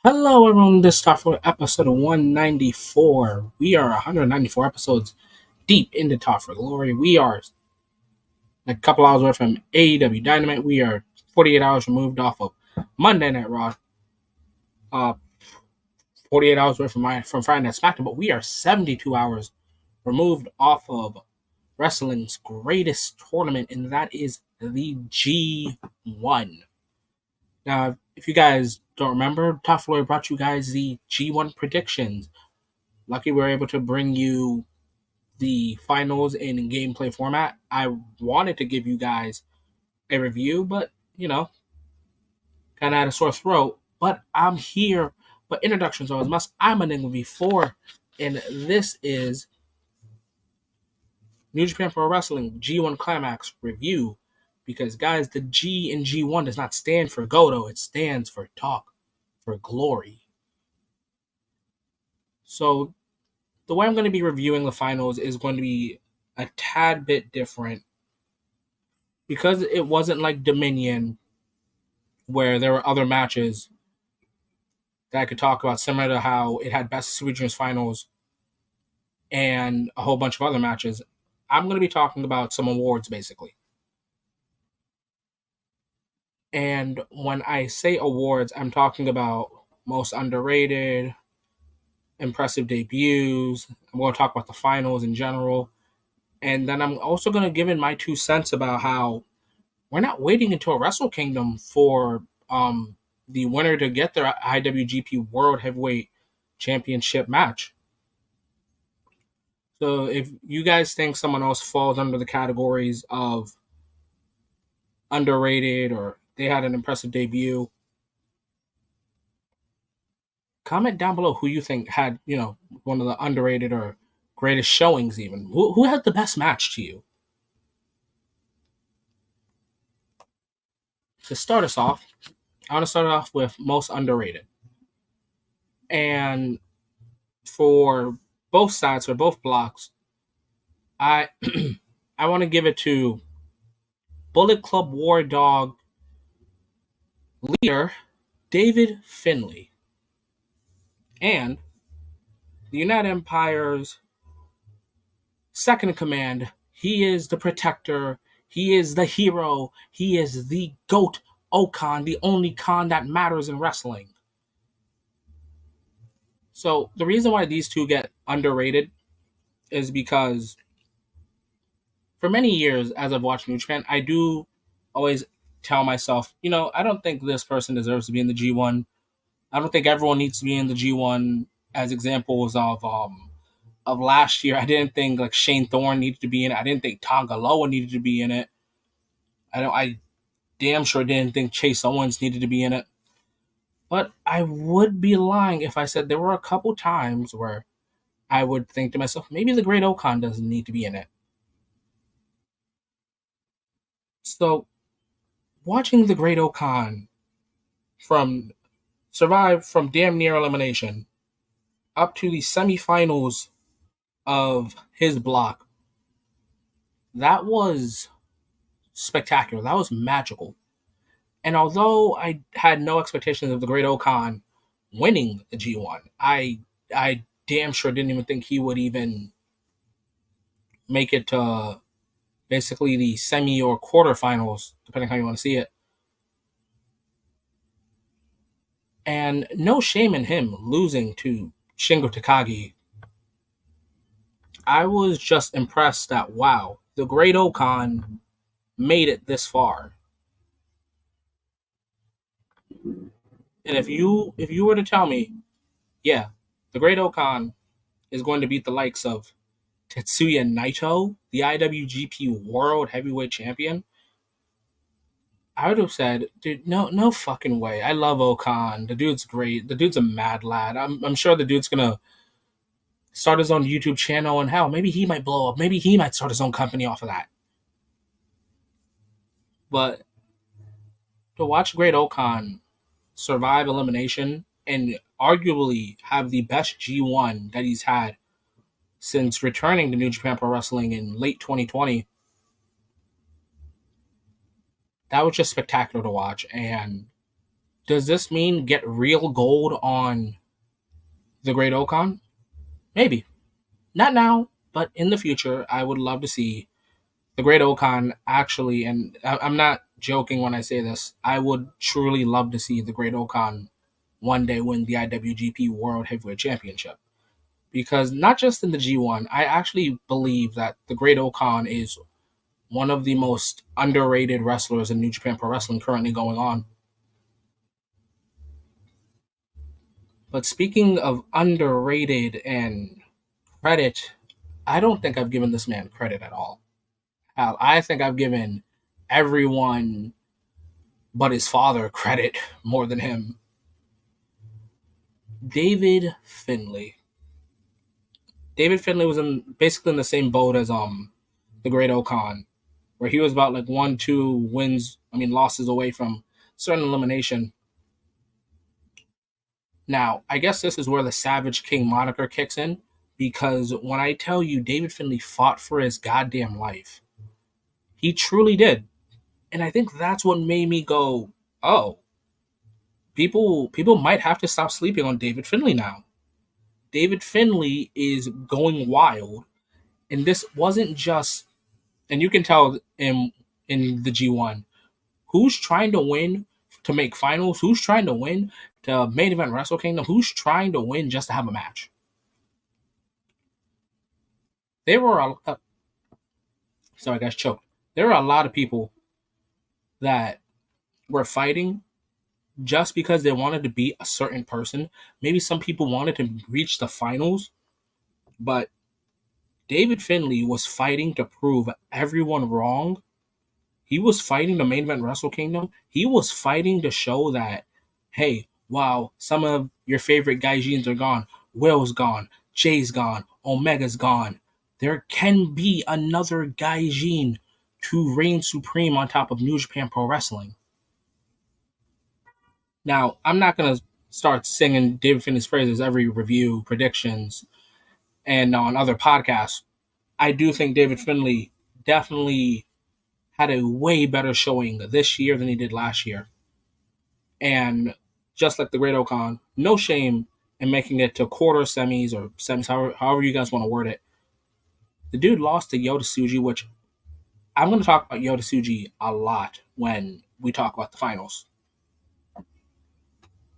Hello, everyone. This is Top for episode 194. We are 194 episodes deep into Top for Glory. We are a couple hours away from AEW Dynamite. We are 48 hours removed off of Monday Night Raw. 48 hours away from Friday Night SmackDown, but we are 72 hours removed off of wrestling's greatest tournament, and that is the G1. Now, if you guys don't remember, Top Floor brought you guys the G1 predictions. Lucky we were able to bring you the finals in gameplay format. I wanted to give you guys a review, but kind of had a sore throat. But I'm here. But introductions always must. I'm an English before, and this is New Japan Pro Wrestling G1 Climax review. Because guys, the G in G1 does not stand for Goto; it stands for Talk for Glory. So the way I'm going to be reviewing the finals is going to be a tad bit different because it wasn't like Dominion where there were other matches that I could talk about, similar to how it had Best of Super Juniors finals and a whole bunch of other matches. I'm going to be talking about some awards basically. And when I say awards, I'm talking about most underrated, impressive debuts. I'm going to talk about the finals in general. And then I'm also going to give in my 2 cents about how we're not waiting until Wrestle Kingdom for the winner to get their IWGP World Heavyweight Championship match. So if you guys think someone else falls under the categories of underrated or they had an impressive debut, comment down below who you think had, one of the underrated or greatest showings even. Who had the best match to you? To start us off, I want to start off with most underrated. And for both sides, for both blocks, I I want to give it to Bullet Club War Dog leader David Finlay and the United Empire's second in command. He is the protector. He is the hero. He is the GOAT O-Khan, the only Khan that matters in wrestling. So the reason why these two get underrated is because for many years, as I've watched New Japan, I do always tell myself, I don't think this person deserves to be in the G1. I don't think everyone needs to be in the G1. As examples of last year, I didn't think like Shane Thorne needed to be in it. I didn't think Tonga Loa needed to be in it. I damn sure didn't think Chase Owens needed to be in it. But I would be lying if I said there were a couple times where I would think to myself, maybe the Great O-Khan doesn't need to be in it. So watching the Great O-Khan from survive from damn near elimination up to the semifinals of his block, that was spectacular. That was magical. And although I had no expectations of the Great O-Khan winning the G1, I damn sure didn't even think he would even make it to basically the semi or quarterfinals, depending how you want to see it. And no shame in him losing to Shingo Takagi. I was just impressed that, wow, the Great O-Khan made it this far. And if you were to tell me, yeah, the Great O-Khan is going to beat the likes of Tetsuya Naito, the IWGP World Heavyweight Champion, I would have said, dude, no fucking way. I love O-Khan. The dude's great. The dude's a mad lad. I'm sure the dude's gonna start his own YouTube channel, and hell, maybe he might blow up. Maybe he might start his own company off of that. But to watch Great O-Khan survive elimination and arguably have the best G1 that he's had since returning to New Japan Pro Wrestling in late 2020, that was just spectacular to watch. And Does this mean get real gold on the Great Okan? Maybe. Not now, but in the future, I would love to see the Great Okan actually, and I'm not joking when I say this, I would truly love to see the Great Okan one day win the IWGP World Heavyweight Championship. Because not just in the G1, I actually believe that the Great Okan is one of the most underrated wrestlers in New Japan Pro Wrestling currently going on. But speaking of underrated and credit, I don't think I've given this man credit at all. I think I've given everyone but his father credit more than him. David Finlay. David Finlay was basically in the same boat as the Great Okan, where he was about like 1-2 losses away from certain elimination. Now, I guess this is where the Savage King moniker kicks in, because when I tell you David Finlay fought for his goddamn life, he truly did. And I think that's what made me go, oh, people might have to stop sleeping on David Finlay now. David Finlay is going wild, and this wasn't just, and you can tell in the G1 who's trying to win to make finals, who's trying to win to main event Wrestle Kingdom, who's trying to win just to have a match. There were sorry, I got choked. There were a lot of people that were fighting just because they wanted to beat a certain person. Maybe some people wanted to reach the finals, but David Finlay was fighting to prove everyone wrong. He was fighting the main event Wrestle Kingdom. He was fighting to show that, hey, wow, some of your favorite Gaijins are gone. Will's gone. Jay's gone. Omega's gone. There can be another Gaijin to reign supreme on top of New Japan Pro Wrestling. Now, I'm not going to start singing David Finlay's praises every review, predictions, and on other podcasts. I do think David Finlay definitely had a way better showing this year than he did last year. And just like the Great Okan, no shame in making it to quarter semis or semis, however you guys want to word it. The dude lost to Yota Tsuji, which I'm going to talk about Yota Tsuji a lot when we talk about the finals.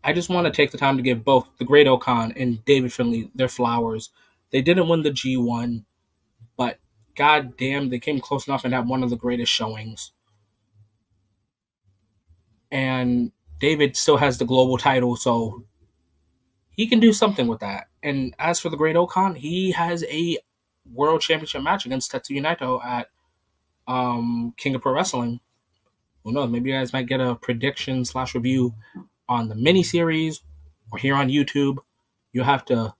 I just want to take the time to give both the Great Okan and David Finlay their flowers. They didn't win the G1, but goddamn, they came close enough and had one of the greatest showings. And David still has the global title, so he can do something with that. And as for the Great Okan, he has a World Championship match against Tetsuya Naito at King of Pro Wrestling. Who knows? Maybe you guys might get a prediction / review on the miniseries or here on YouTube. You'll have to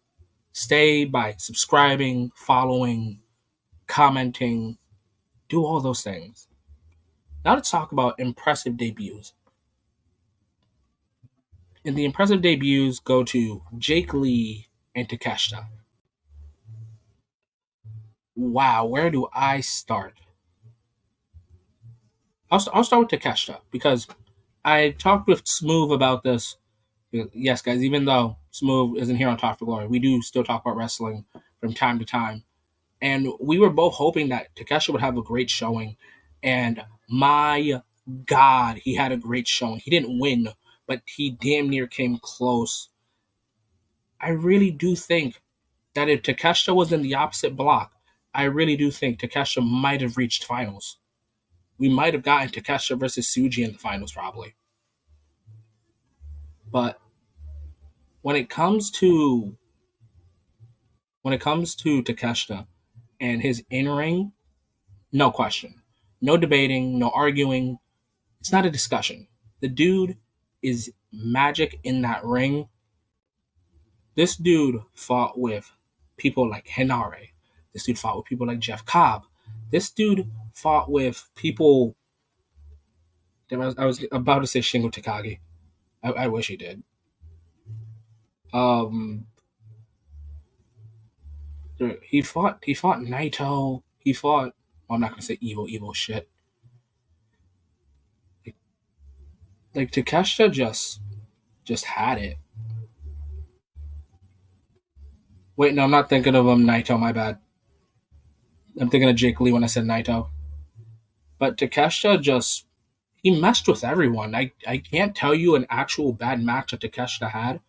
stay by subscribing, following, commenting, do all those things. Now let's talk about impressive debuts. And the impressive debuts go to Jake Lee and Takeshita. Wow, where do I start? I'll start with Takeshita because I talked with Smooth about this. Yes, guys, even though Smooth isn't here on Talk for Glory, we do still talk about wrestling from time to time. And we were both hoping that Takeshita would have a great showing. And my God, he had a great showing. He didn't win, but he damn near came close. I really do think that if Takeshita was in the opposite block, I really do think Takeshita might have reached finals. We might have gotten Takeshita versus Tsuji in the finals, probably. But when it comes to Takeshita and his in-ring, no question. No debating, no arguing. It's not a discussion. The dude is magic in that ring. This dude fought with people like Henare. This dude fought with people like Jeff Cobb. This dude fought with people. I was about to say Shingo Takagi. I wish he did. He fought Naito. He fought. Well, I'm not gonna say evil shit. Like Takeshita just just had it. Wait, no, I'm not thinking of Naito. My bad. I'm thinking of Jake Lee when I said Naito. But Takeshita just he messed with everyone. I can't tell you an actual bad match that Takeshita had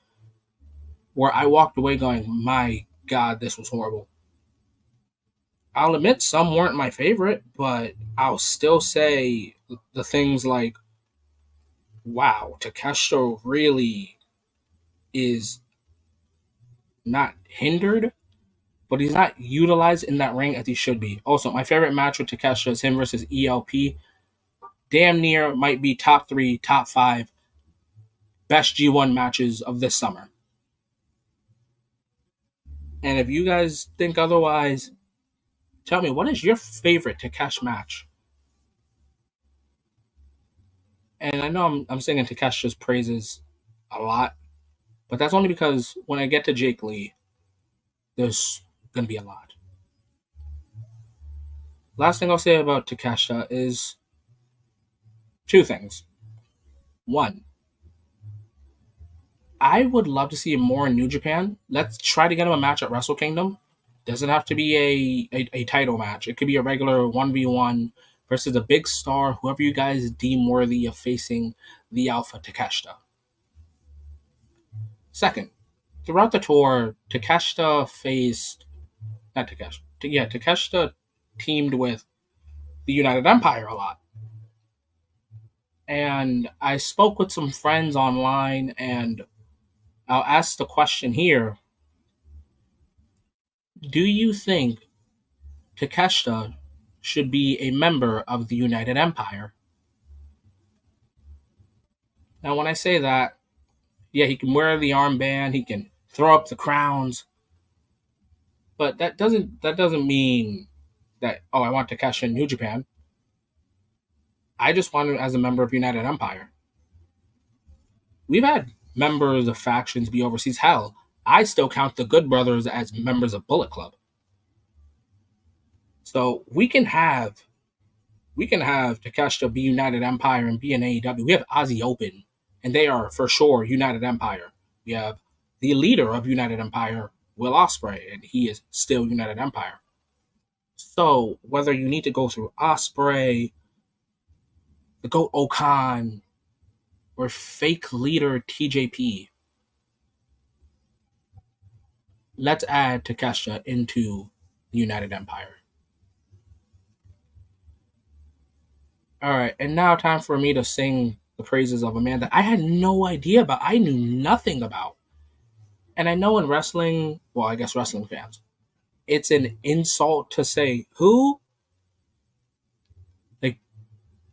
where I walked away going, my God, this was horrible. I'll admit some weren't my favorite, but I'll still say the things like, wow, Takeshita really is not hindered, but he's not utilized in that ring as he should be. Also, my favorite match with Takeshita is him versus ELP. Damn near might be top 3, top 5 best G1 matches of this summer. And if you guys think otherwise, tell me, what is your favorite Takeshi match? And I know I'm singing Takeshi's praises a lot, but that's only because when I get to Jake Lee, there's going to be a lot. Last thing I'll say about Takeshi is two things. One, I would love to see him more in New Japan. Let's try to get him a match at Wrestle Kingdom. Doesn't have to be a title match. It could be a regular 1v1 versus a big star, whoever you guys deem worthy of facing the Alpha Takeshita. Second, throughout the tour, Takeshita faced not Takeshita. Yeah, Takeshita teamed with the United Empire a lot. And I spoke with some friends online, and I'll ask the question here. Do you think Takeshita should be a member of the United Empire? Now, when I say that, yeah, he can wear the armband, he can throw up the crowns, but that doesn't mean that I want Takeshita in New Japan. I just want him as a member of United Empire. We've had members of factions be overseas. Hell, I still count the Good Brothers as members of Bullet Club. So we can have Takeshita be United Empire and be in AEW. We have Aussie Open, and they are for sure United Empire. We have the leader of United Empire, Will Ospreay, and he is still United Empire. So whether you need to go through Ospreay, the Goat Okan, or fake leader TJP, let's add Takeshita into the United Empire. All right, and now time for me to sing the praises of a man that I had no idea about. I knew nothing about. And I know in wrestling, well, I guess wrestling fans, it's an insult to say who. Like,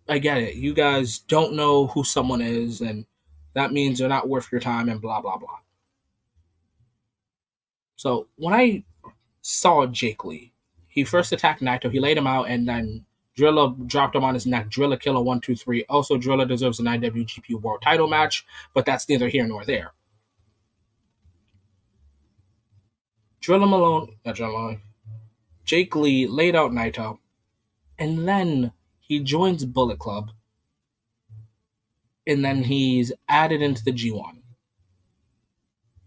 I get it. You guys don't know who someone is, and that means they're not worth your time, and blah blah blah. So when I saw Jake Lee, he first attacked Naito. He laid him out, and then Drilla dropped him on his neck. Drilla killer 1 2 3. Also, Drilla deserves an IWGP World Title match, but that's neither here nor there. Jake Lee laid out Naito, and then he joins Bullet Club, and then he's added into the G1.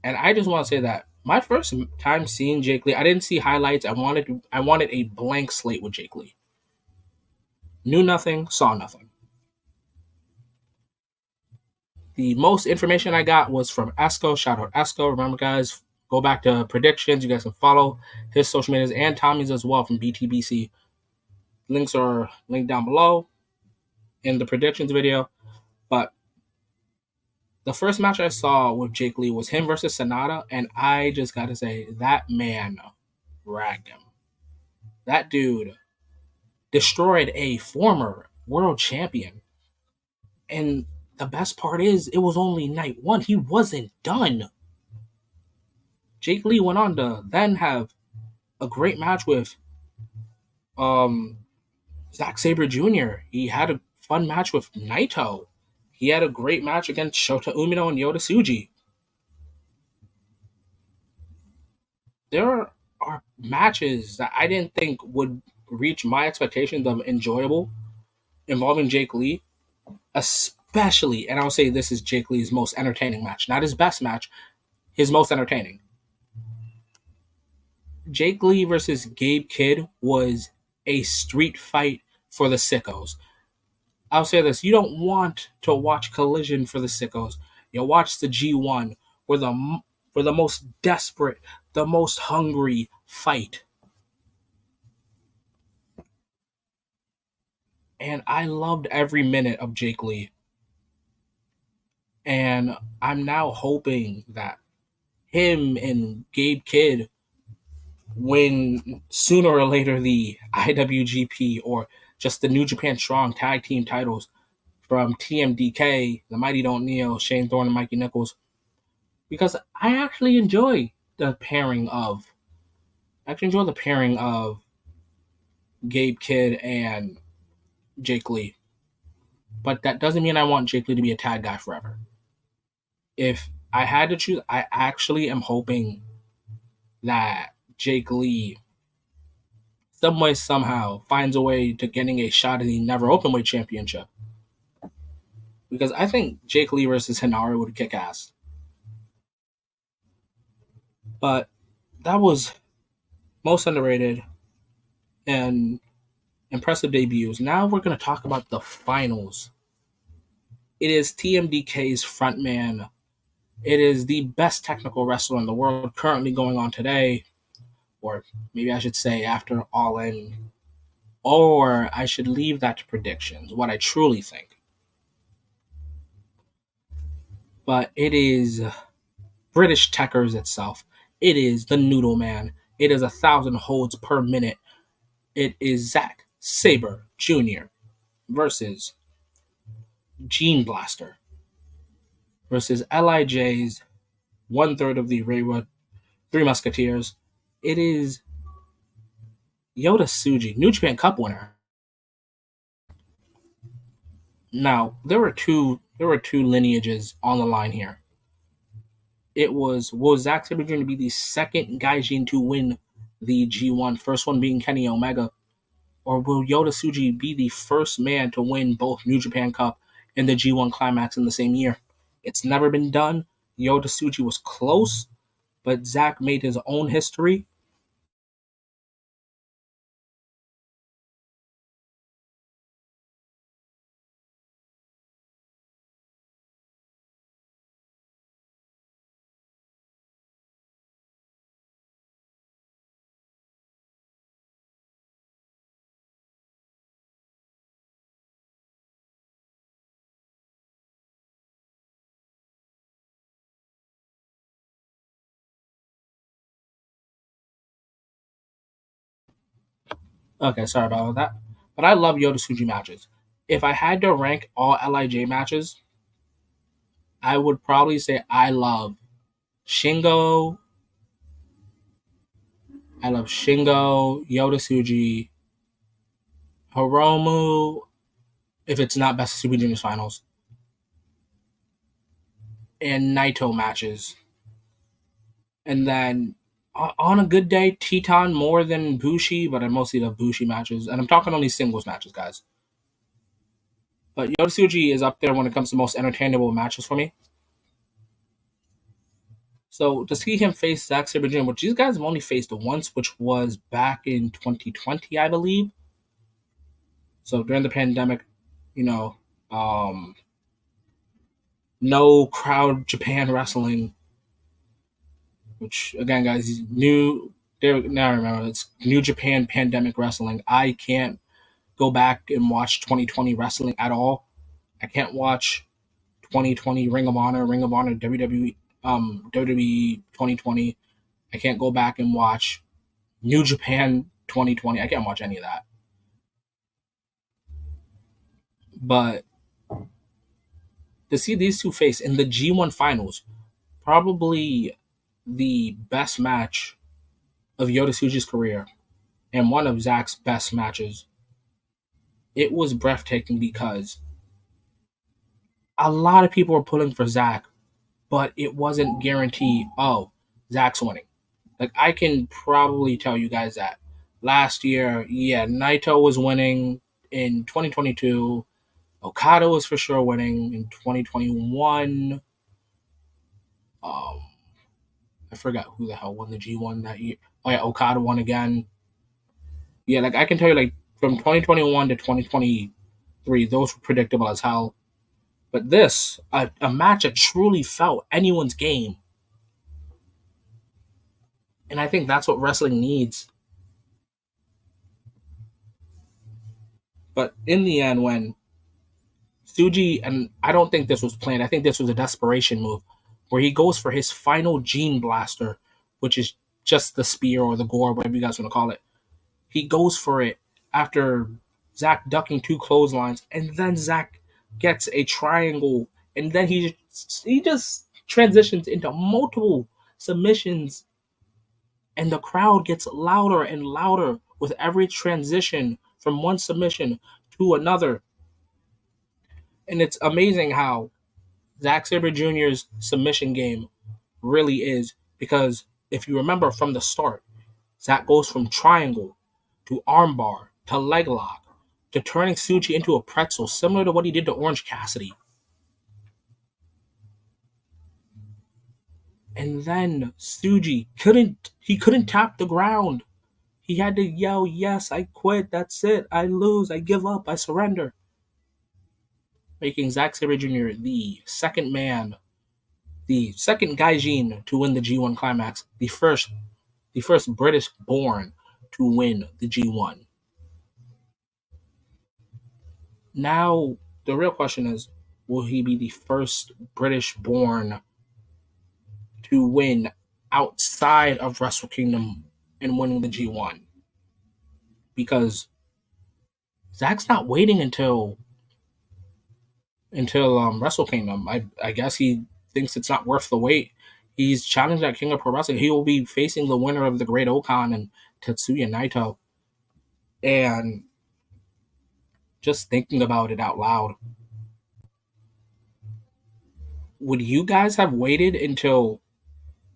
And I just want to say that my first time seeing Jake Lee, I didn't see highlights. I wanted a blank slate with Jake Lee. Knew nothing, saw nothing. The most information I got was from Esco. Shout out Esco. Remember, guys, go back to predictions. You guys can follow his social medias and Tommy's as well from BTBC. Links are linked down below in the predictions video. But the first match I saw with Jake Lee was him versus Sonata, and I just got to say, that man ragged him. That dude destroyed a former world champion. And the best part is, it was only night one. He wasn't done. Jake Lee went on to then have a great match with Zack Sabre Jr. He had a fun match with Naito. He had a great match against Shota Umino and Yota Tsuji. There are matches that I didn't think would reach my expectations of enjoyable involving Jake Lee, especially, and I'll say this is Jake Lee's most entertaining match, not his best match, his most entertaining. Jake Lee versus Gabe Kidd was a street fight for the sickos. I'll say this: you don't want to watch Collision for the sickos. You watch the G1 for the most desperate, the most hungry fight. And I loved every minute of Jake Lee. And I'm now hoping that him and Gabe Kidd win sooner or later the IWGP or just the New Japan Strong tag team titles from TMDK, the Mighty Don't Kneel, Shane Thorne and Mikey Nichols. Because I actually enjoy the pairing of Gabe Kidd and Jake Lee. But that doesn't mean I want Jake Lee to be a tag guy forever. If I had to choose, I actually am hoping that Jake Lee some way somehow finds a way to getting a shot at the Never Openweight Championship. Because I think Jake Lee versus Hinari would kick ass. But that was most underrated and impressive debuts. Now we're going to talk about the finals. It is TMDK's frontman. It is the best technical wrestler in the world currently going on today. Or maybe I should say after All In. Or I should leave that to predictions, what I truly think. But it is British Techers itself. It is the Noodle Man. It is 1,000 holds per minute. It is Zack Sabre Jr. versus Gene Blaster versus LIJ's 1/3 of the Railroad Three Musketeers. It is Yota Tsuji, New Japan Cup winner. Now there were two lineages on the line here. It was will Zack Sabre Jr. be the second Gaijin to win the G1, first one being Kenny Omega, or will Yota Tsuji be the first man to win both New Japan Cup and the G1 Climax in the same year? It's never been done. Yota Tsuji was close, but Zack made his own history. Okay, sorry about that. But I love Yota Tsuji matches. If I had to rank all LIJ matches, I would probably say Shingo, Yota Tsuji, Hiromu, if it's not Best of Super Juniors Finals, and Naito matches. And then on a good day, Teton more than Bushi, but I mostly love Bushi matches. And I'm talking only singles matches, guys. But Yota Tsuji is up there when it comes to most entertainable matches for me. So to see him face Zack Sabre Jr., which these guys have only faced once, which was back in 2020, I believe. So during the pandemic, you know, no crowd Japan wrestling, which again, guys, now I remember it's New Japan pandemic wrestling. I can't go back and watch 2020 wrestling at all. I can't watch 2020 Ring of Honor, WWE, WWE 2020. I can't go back and watch New Japan 2020. I can't watch any of that. But to see these two face in the G1 finals, probably the best match of Yota Tsuji's career and one of Zack's best matches, it was breathtaking because a lot of people were pulling for Zack, but it wasn't guaranteed, oh, Zack's winning. Like, I can probably tell you guys that last year, yeah, Naito was winning in 2022. Okada was for sure winning in 2021. Um, I forgot who the hell won the G1 that year. Oh yeah, Okada won again. Yeah, like I can tell you, like from 2021 to 2023, those were predictable as hell. But this, a match that truly felt anyone's game, and I think that's what wrestling needs. But in the end, when Suji, and I don't think this was planned, I think this was a desperation move, where he goes for his final Gene Blaster, which is just the spear or the gore, whatever you guys want to call it. He goes for it after Zack ducking two clotheslines, and then Zack gets a triangle, and then he just transitions into multiple submissions, and the crowd gets louder and louder with every transition from one submission to another. And it's amazing how Zack Sabre Jr.'s submission game really is, because if you remember from the start, Zack goes from triangle to armbar to leg lock to turning Suji into a pretzel, similar to what he did to Orange Cassidy. And then Suji couldn't tap the ground. He had to yell, "Yes, I quit. That's it. I lose. I give up. I surrender." Making Zack Sabre Jr. the second Gaijin to win the G1 Climax, the first British born to win the G1. Now, the real question is, will he be the first British born to win outside of Wrestle Kingdom and winning the G1? Because Zack's not waiting until Wrestle Kingdom. I guess he thinks it's not worth the wait. He's challenged at King of Pro Wrestling. He will be facing the winner of the Great Okan and Tetsuya Naito. And just thinking about it out loud, would you guys have waited until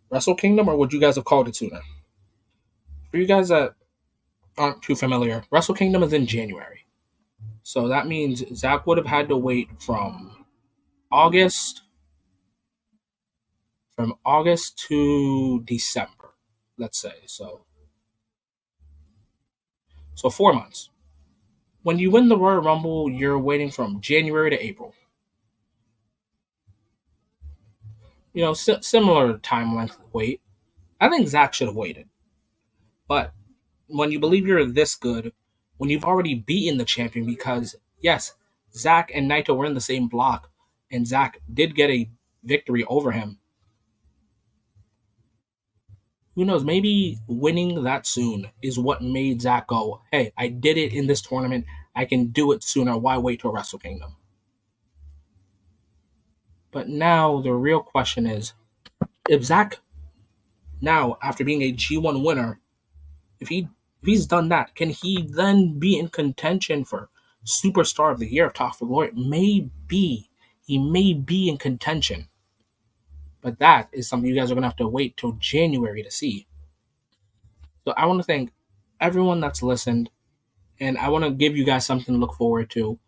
Wrestle Kingdom, or would you guys have called it sooner? For you guys that aren't too familiar, Wrestle Kingdom is in January. So that means Zack would have had to wait August from August to December, let's say. So 4 months. When you win the Royal Rumble, you're waiting from January to April. Similar time length wait. I think Zack should have waited. But when you believe you're this good, when you've already beaten the champion, because yes, Zack and Naito were in the same block, and Zack did get a victory over him. Who knows? Maybe winning that soon is what made Zack go, "Hey, I did it in this tournament. I can do it sooner. Why wait till Wrestle Kingdom?" But now the real question is, if Zack, now after being a G1 winner, if he's done that, can he then be in contention for Superstar of the Year of Talk for Glory? Maybe he may be in contention, but that is something you guys are gonna have to wait till January to see. So I want to thank everyone that's listened, and I want to give you guys something to look forward to,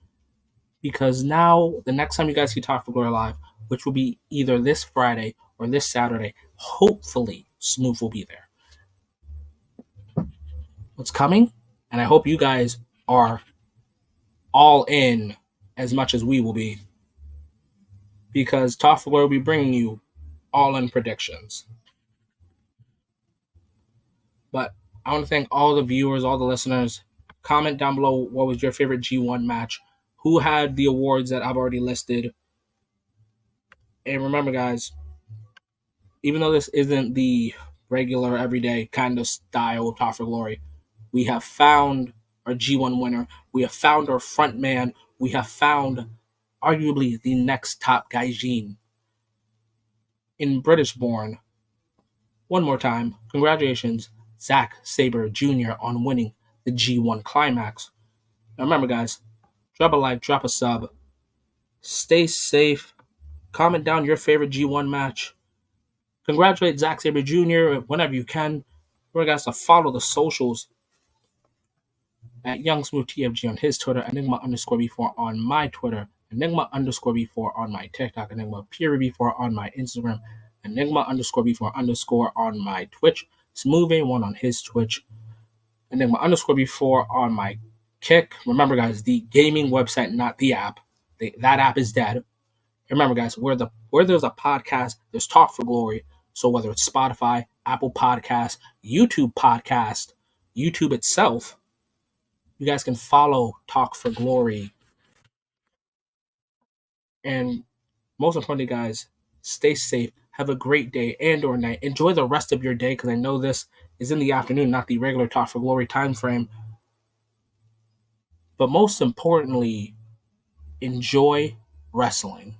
because now the next time you guys see Talk for Glory live, which will be either this Friday or this Saturday, hopefully Smooth will be there. What's coming, and I hope you guys are all in as much as we will be, because Talk for Glory will be bringing you all in predictions. But I want to thank all the viewers, all the listeners. Comment down below what was your favorite G1 match, who had the awards that I've already listed. And remember, guys, even though this isn't the regular, everyday kind of style of Talk for Glory, we have found our G1 winner. We have found our front man. We have found arguably the next top Gaijin in British born. One more time, congratulations, Zack Sabre Jr. on winning the G1 Climax. Now remember, guys, drop a like, drop a sub, stay safe, comment down your favorite G1 match. Congratulate Zack Sabre Jr. whenever you can. Remember, guys, to follow the socials at YoungSmoothTFG on his Twitter, Enigma_B4 on my Twitter, Enigma_B4 on my TikTok, Enigma_B4 on my Instagram, Enigma_B4_ on my Twitch, Smoothing1 on his Twitch, Enigma_B4 on my Kick. Remember, guys, the gaming website, not the app. That app is dead. Remember, guys, where there's a podcast, there's Talk for Glory. So whether it's Spotify, Apple Podcast, YouTube itself, you guys can follow Talk for Glory. And most importantly, guys, stay safe. Have a great day and or night. Enjoy the rest of your day, because I know this is in the afternoon, not the regular Talk for Glory time frame. But most importantly, enjoy wrestling.